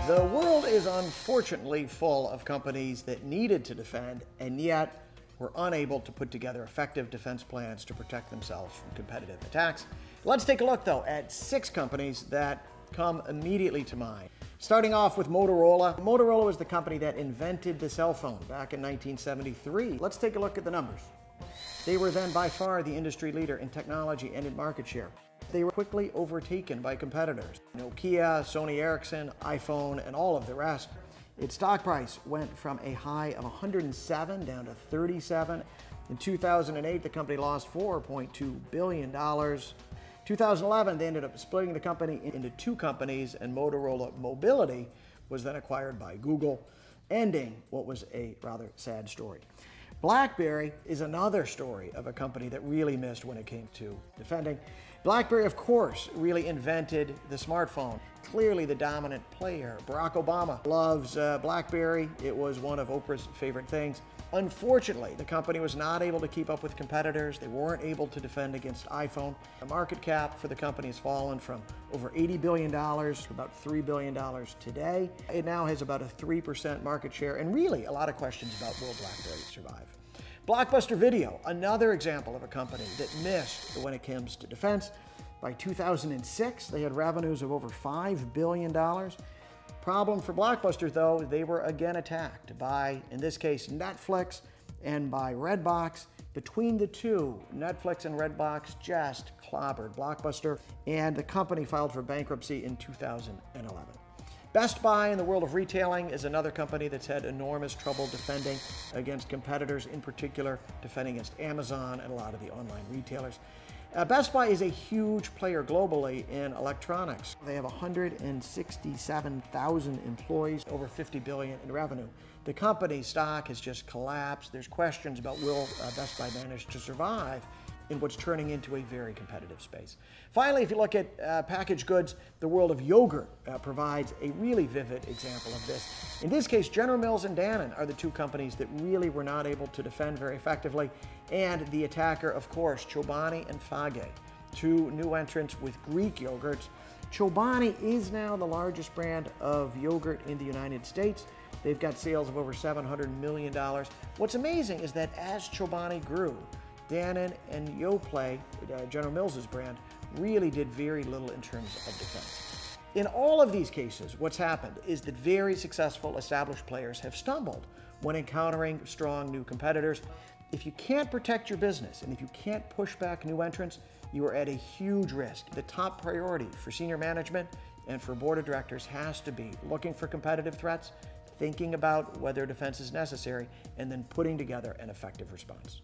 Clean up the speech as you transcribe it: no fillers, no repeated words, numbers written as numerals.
The world is unfortunately full of companies that needed to defend and yet were unable to put together effective defense plans to protect themselves from competitive attacks. Let's take a look, though, at 6 companies that come immediately to mind. Starting off with Motorola. Motorola was the company that invented the cell phone back in 1973. Let's take a look at the numbers. They were then by far the industry leader in technology and in market share. They were quickly overtaken by competitors: Nokia, Sony Ericsson, iPhone, and all of the rest. Its stock price went from a high of 107 down to 37. In 2008, the company lost $4.2 billion. 2011, they ended up splitting the company into 2 companies, and Motorola Mobility was then acquired by Google, ending what was a rather sad story. BlackBerry is another story of a company that really missed when it came to defending. BlackBerry, of course, really invented the smartphone. Clearly the dominant player. Barack Obama loves BlackBerry. It was one of Oprah's favorite things. Unfortunately, the company was not able to keep up with competitors. They weren't able to defend against iPhone. The market cap for the company has fallen from over $80 billion to about $3 billion today. It now has about a 3% market share, and really a lot of questions about will BlackBerry survive. Blockbuster Video, another example of a company that missed when it comes to defense. By 2006, they had revenues of over $5 billion. Problem for Blockbuster, though, they were again attacked by, in this case, Netflix and by Redbox. Between the two, Netflix and Redbox just clobbered Blockbuster, and the company filed for bankruptcy in 2011. Best Buy in the world of retailing is another company that's had enormous trouble defending against competitors, in particular defending against Amazon and a lot of the online retailers. Best Buy is a huge player globally in electronics. They have 167,000 employees, over $50 billion in revenue. The company's stock has just collapsed. There's questions about will Best Buy manage to survive in what's turning into a very competitive space. Finally, if you look at packaged goods, the world of yogurt provides a really vivid example of this. In this case, General Mills and Dannon are the 2 companies that really were not able to defend very effectively, and the attacker, of course, Chobani and Fage, 2 new entrants with Greek yogurts. Chobani is now the largest brand of yogurt in the United States. They've got sales of over $700 million. What's amazing is that as Chobani grew, Dannon and Yoplait, General Mills' brand, really did very little in terms of defense. In all of these cases, what's happened is that very successful established players have stumbled when encountering strong new competitors. If you can't protect your business and if you can't push back new entrants, you are at a huge risk. The top priority for senior management and for board of directors has to be looking for competitive threats, thinking about whether defense is necessary, and then putting together an effective response.